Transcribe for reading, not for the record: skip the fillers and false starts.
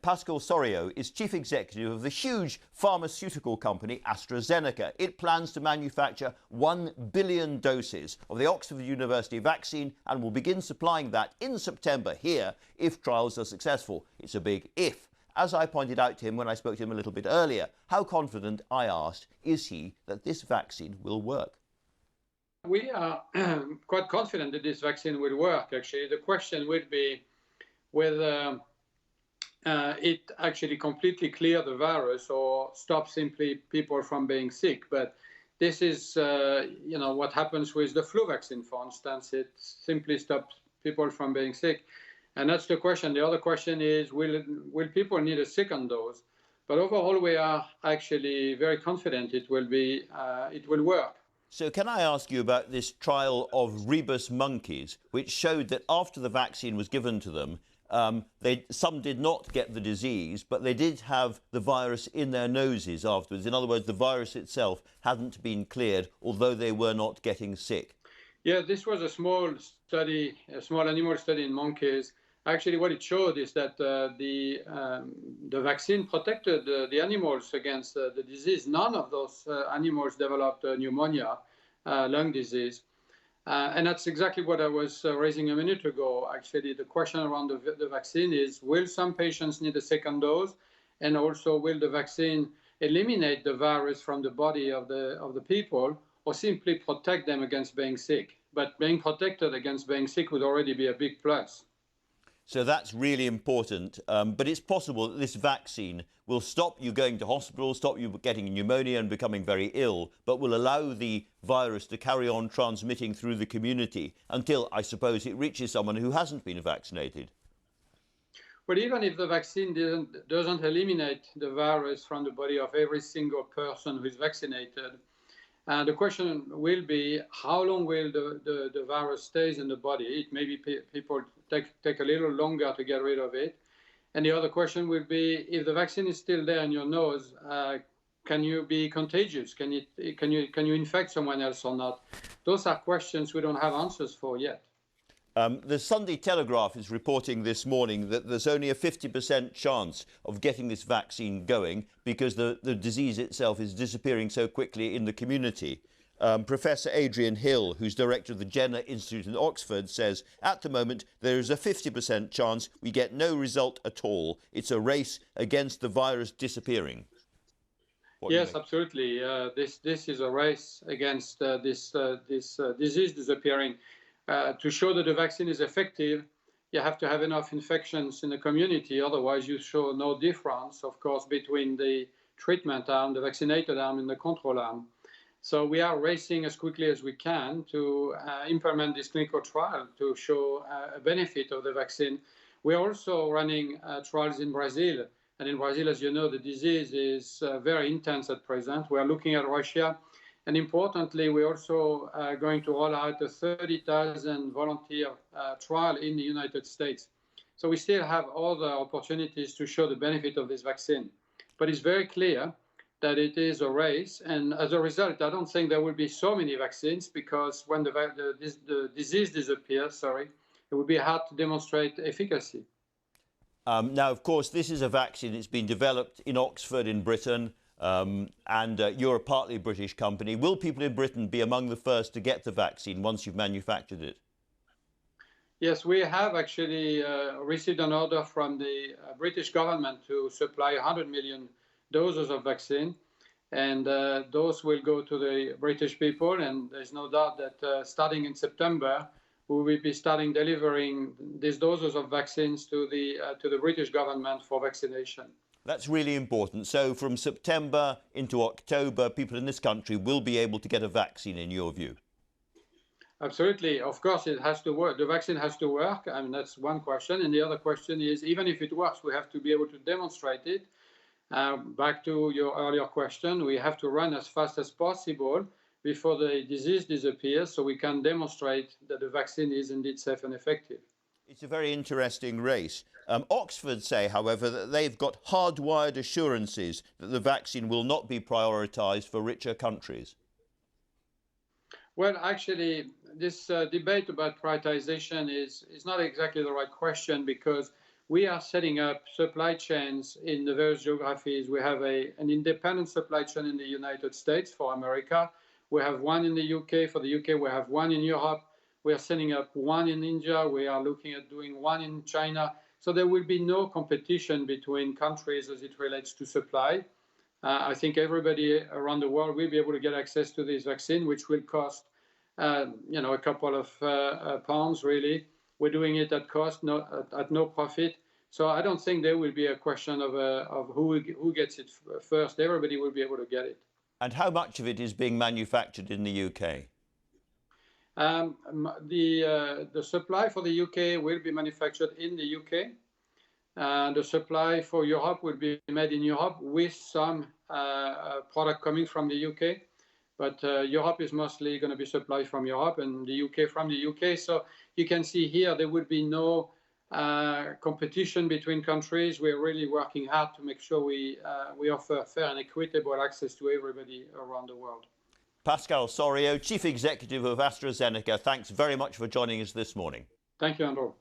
Pascal Soriot is chief executive of the huge pharmaceutical company AstraZeneca. It plans to manufacture 1 billion doses of the Oxford University vaccine and will begin supplying that in September here if trials are successful. It's a big if. As I pointed out to him when I spoke to him a little bit earlier, how confident, I asked, is he that this vaccine will work? We are quite confident that this vaccine will work, actually. The question would be whether it actually completely clear the virus or stop simply people from being sick. But this is, what happens with the flu vaccine, for instance. It simply stops people from being sick. And that's the question. The other question is, will people need a second dose? But overall, we are actually very confident it will work. So can I ask you about this trial of rhesus monkeys, which showed that after the vaccine was given to them, some did not get the disease, but they did have the virus in their noses afterwards. In other words, the virus itself hadn't been cleared, although they were not getting sick. Yeah, this was a small study, a small animal study in monkeys. Actually, what it showed is that the vaccine protected the animals against the disease. None of those animals developed pneumonia, lung disease. And that's exactly what I was raising a minute ago. Actually, the question around the vaccine is, will some patients need a second dose? And also, will the vaccine eliminate the virus from the body of the people or simply protect them against being sick? But being protected against being sick would already be a big plus. So that's really important. But it's possible that this vaccine will stop you going to hospital, stop you getting pneumonia and becoming very ill, but will allow the virus to carry on transmitting through the community until, I suppose, it reaches someone who hasn't been vaccinated. But even if the vaccine doesn't eliminate the virus from the body of every single person who is vaccinated, the question will be, how long will the virus stays in the body? It may be people take a little longer to get rid of it. And the other question will be, if the vaccine is still there in your nose, can you be contagious? Can you infect someone else or not? Those are questions we don't have answers for yet. The Sunday Telegraph is reporting this morning that there's only a 50% chance of getting this vaccine going because the disease itself is disappearing so quickly in the community. Professor Adrian Hill, who's director of the Jenner Institute in Oxford, says at the moment there is a 50% chance we get no result at all. It's a race against the virus disappearing. Yes, absolutely. This is a race against this disease disappearing. To show that the vaccine is effective, you have to have enough infections in the community. Otherwise, you show no difference, of course, between the treatment arm, the vaccinated arm, and the control arm. So we are racing as quickly as we can to implement this clinical trial to show a benefit of the vaccine. We are also running trials in Brazil. And in Brazil, as you know, the disease is very intense at present. We are looking at Russia. And importantly, we're also going to roll out a 30,000 volunteer trial in the United States. So we still have other opportunities to show the benefit of this vaccine. But it's very clear that it is a race. And as a result, I don't think there will be so many vaccines because when the disease disappears, it will be hard to demonstrate efficacy. Now, of course, this is a vaccine that's been developed in Oxford in Britain. And you're a partly British company. Will people in Britain be among the first to get the vaccine once you've manufactured it? Yes, we have actually received an order from the British government to supply 100 million doses of vaccine. And those will go to the British people. And there's no doubt that starting in September, we will be starting delivering these doses of vaccines to the British government for vaccination. That's really important. So from September into October, people in this country will be able to get a vaccine, in your view? Absolutely. Of course, it has to work. The vaccine has to work. I mean, that's one question. And the other question is, even if it works, we have to be able to demonstrate it. Back to your earlier question, we have to run as fast as possible before the disease disappears so we can demonstrate that the vaccine is indeed safe and effective. It's a very interesting race. Oxford say, however, that they've got hardwired assurances that the vaccine will not be prioritised for richer countries. Well, actually, this debate about prioritization is not exactly the right question because we are setting up supply chains in the various geographies. We have an independent supply chain in the United States for America. We have one in the UK. For the UK, we have one in Europe. We are setting up one in India. We are looking at doing one in China. So there will be no competition between countries as it relates to supply. I think everybody around the world will be able to get access to this vaccine, which will cost, a couple of pounds, really. We're doing it at cost, at no profit. So I don't think there will be a question of who gets it first. Everybody will be able to get it. And how much of it is being manufactured in the UK? The supply for the UK will be manufactured in the UK. The supply for Europe will be made in Europe with some product coming from the UK. But Europe is mostly going to be supplied from Europe and the UK from the UK. So you can see here there would be no competition between countries. We're really working hard to make sure we offer fair and equitable access to everybody around the world. Pascal Soriot, Chief Executive of AstraZeneca, thanks very much for joining us this morning. Thank you, Andrew.